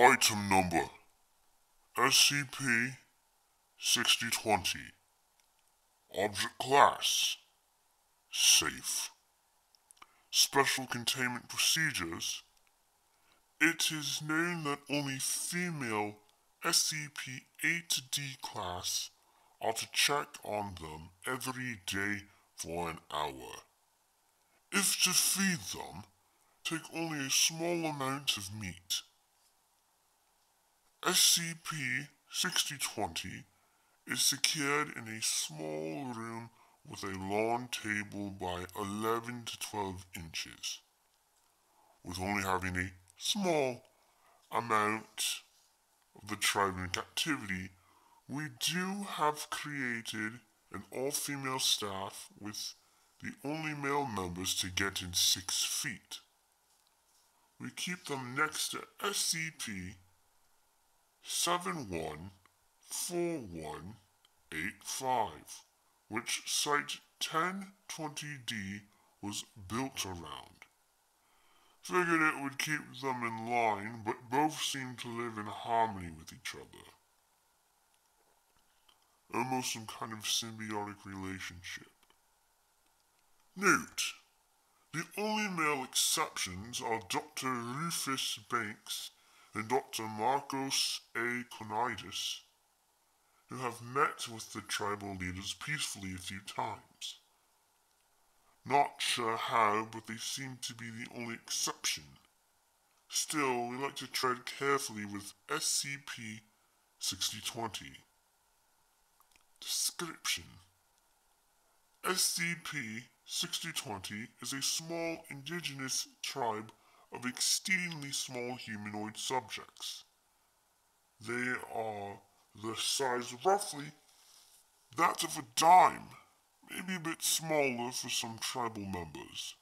Item number SCP-6020. Object class Safe. Special containment procedures. It is known that only female SCP-A to D class are to check on them every day for an hour. If to feed them, take only a small amount of meat. SCP-6020 is secured in a small room with a long table by 11 to 12 inches, with only having a small amount of the tribe in captivity. We do have created an all-female staff with the only male members to get in 6 feet. We keep them next to SCP-714185, which Site-1020D was built around. Figured it would keep them in line, but both seem to live in harmony with each other. Almost some kind of symbiotic relationship. Note: the only male exceptions are Dr. Rufus Banks and Dr. Marcos A. Conides, who have met with the tribal leaders peacefully a few times. Not sure how, but they seem to be the only exception. Still, we like to tread carefully with SCP-6020. Description: SCP-6020 is a small indigenous tribe of exceedingly small humanoid subjects. They are the size roughly that of a dime, maybe a bit smaller for some tribal members.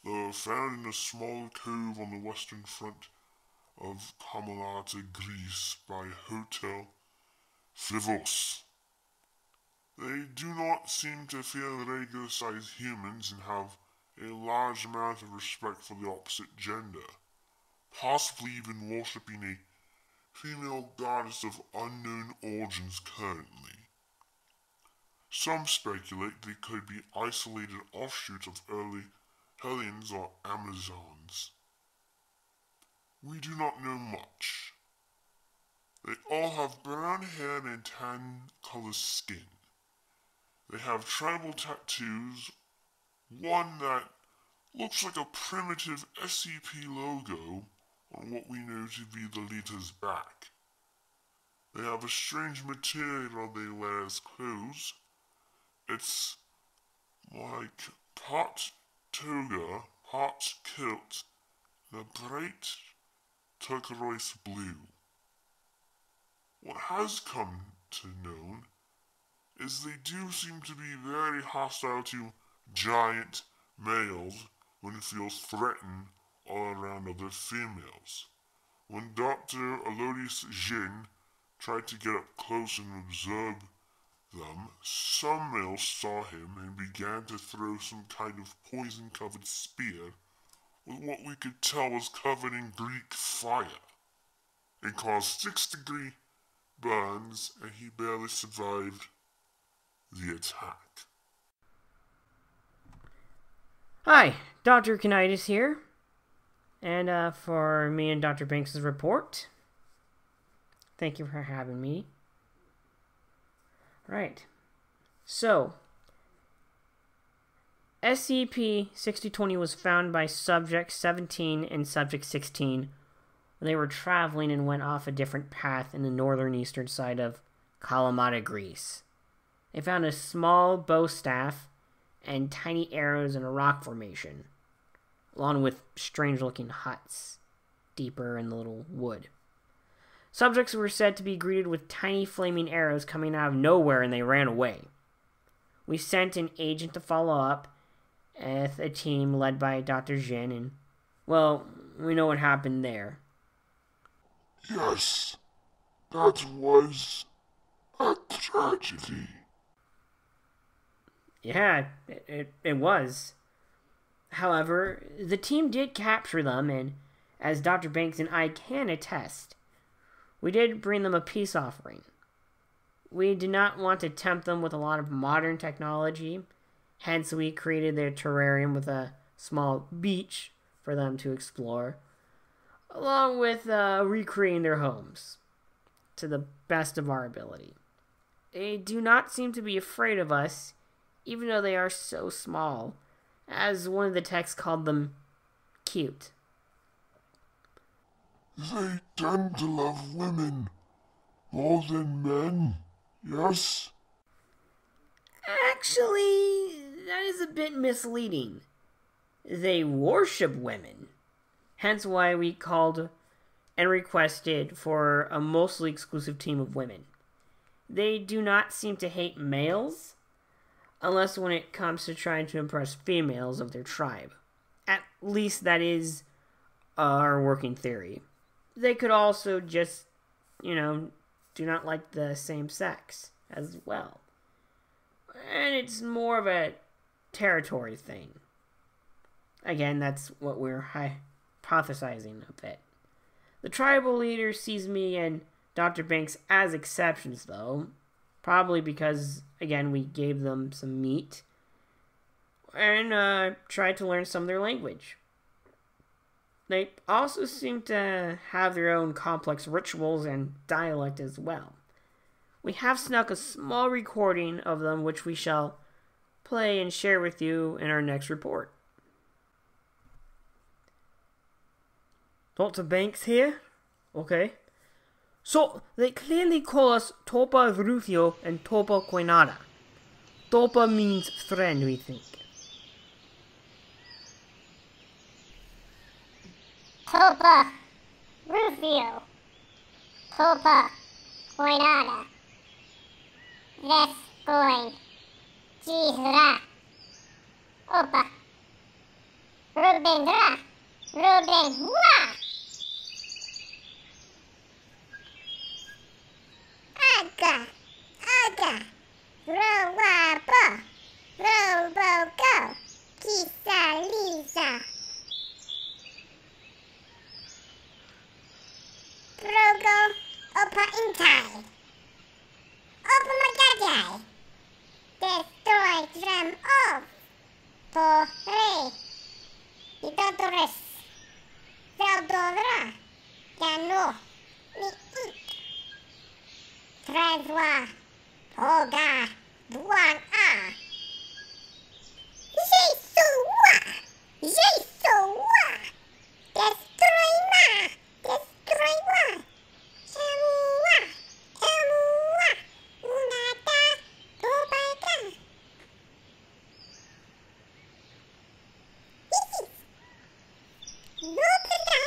They are found in a small cove on the western front of Camelata, Greece by Hotel Frivos. They do not seem to fear regular-sized humans and have a large amount of respect for the opposite gender, possibly even worshipping a female goddess of unknown origins currently. Some speculate they could be isolated offshoots of early Hellions or Amazons. We do not know much. They all have brown hair and tan-colored skin. They have tribal tattoos, one that looks like a primitive SCP logo on what we know to be the leader's back. They have a strange material they wear as clothes. It's like part toga, part kilt, and a bright turquoise blue. What has come to known is they do seem to be very hostile to giant males when it feels threatened all around other females. When Dr. Elodis Jin tried to get up close and observe them, some males saw him and began to throw some kind of poison-covered spear with what we could tell was covered in Greek fire, and caused 6-degree burns, and he barely survived the attack. Hi, Dr. Conides here, and for me and Dr. Banks' report. Thank you for having me. Right, so SCP-6020 was found by Subject 17 and Subject 16 when they were traveling and went off a different path in the northern eastern side of Kalamata, Greece. They found a small bow staff and tiny arrows in a rock formation, along with strange-looking huts deeper in the little wood. Subjects were said to be greeted with tiny flaming arrows coming out of nowhere, and they ran away. We sent an agent to follow up with a team led by Dr. Jin, and, well, we know what happened there. Yes, that was a tragedy. Yeah, it was. However, the team did capture them, and as Dr. Banks and I can attest, We did bring them a peace offering. We did not want to tempt them with a lot of modern technology, hence we created their terrarium with a small beach for them to explore, along with recreating their homes to the best of our ability. They do not seem to be afraid of us, even though they are so small, as one of the texts called them cute. They tend to love women more than men, yes? Actually, that is a bit misleading. They worship women, hence why we called and requested for a mostly exclusive team of women. They do not seem to hate males, unless when it comes to trying to impress females of their tribe. At least that is our working theory. They could also just, do not like the same sex as well. And it's more of a territory thing. Again, that's what we're hypothesizing a bit. The tribal leader sees me and Dr. Banks as exceptions, though. Probably because, again, we gave them some meat and tried to learn some of their language. They also seem to have their own complex rituals and dialect as well. We have snuck a small recording of them, which we shall play and share with you in our next report. Dr. Banks here? Okay. So, they clearly call us Topa Rufio and Topa Coinada. Topa means friend, we think. Topa Rufio. Topa Coinada. Let's going. Gisra. Opa. Ruben Ra. Ruben Ra. Aga. Aga. Rowapo. Robogo. Kisa Lisa. Brogo. Opa Intai. Opa Magajai. Destroy them all. For Rey. Idodores. Zeldora. Yano. Ni It. Trezwa. Poga. Duan A. Jesua. Jesua. Destroy Ma. Destroy Wa. Emua. Emua. Unata. Tobaga. Nobita.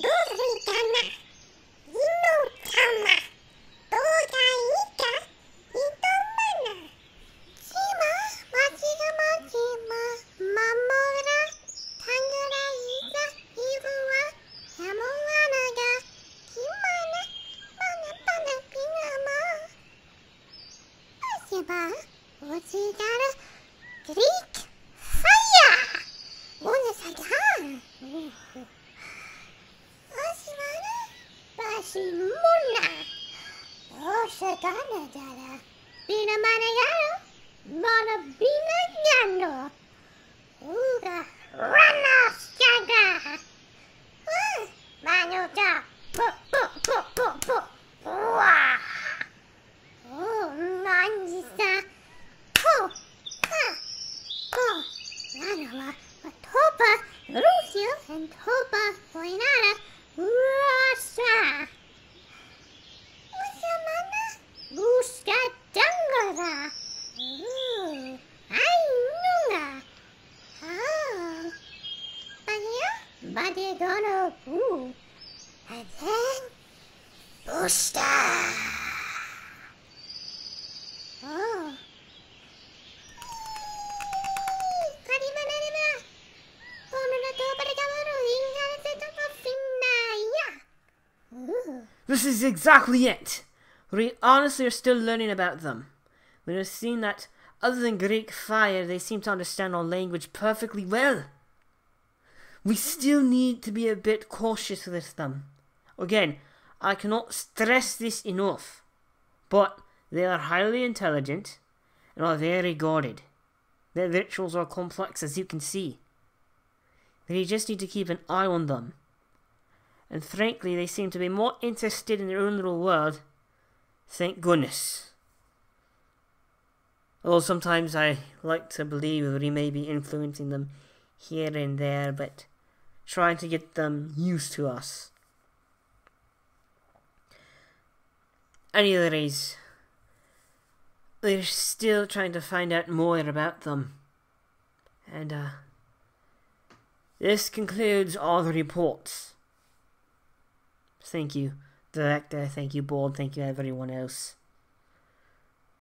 Dobritana. Inotama. Togaika. Itomana. Shima. Machiga Majima. Mamora. Tangura Isa. Ibuwa. Yamoanaga. Kimana. Mana Pana Pinama. Ashiba. Ochigara. Greek. Fire. Onasaga. Ashimana. Bashimuna. Oshagana Dara. Bina Manayaro. Mana Bina Yano. Uga. Rana Shaga. Manuja. Wah. Oh, Manjisa. Oh. Oh. Nanawa. Topa. Lucio and Topa. Poinara. Rasa. Usamana. Buska Dangara. Ooh. Ainunga. Oh. Banya. Badegono. Ooh. And then. Busta. Oh. This is exactly it. We honestly are still learning about them. We have seen that, other than Greek fire, they seem to understand our language perfectly well. We still need to be a bit cautious with them. Again, I cannot stress this enough, but they are highly intelligent and are very guarded. Their rituals are complex, as you can see. You just need to keep an eye on them. And frankly, they seem to be more interested in their own little world. Thank goodness. Although sometimes I like to believe that we may be influencing them here and there, but trying to get them used to us. Anyways, they're still trying to find out more about them. And, this concludes all the reports. Thank you, Director. Thank you, Board. Thank you, everyone else.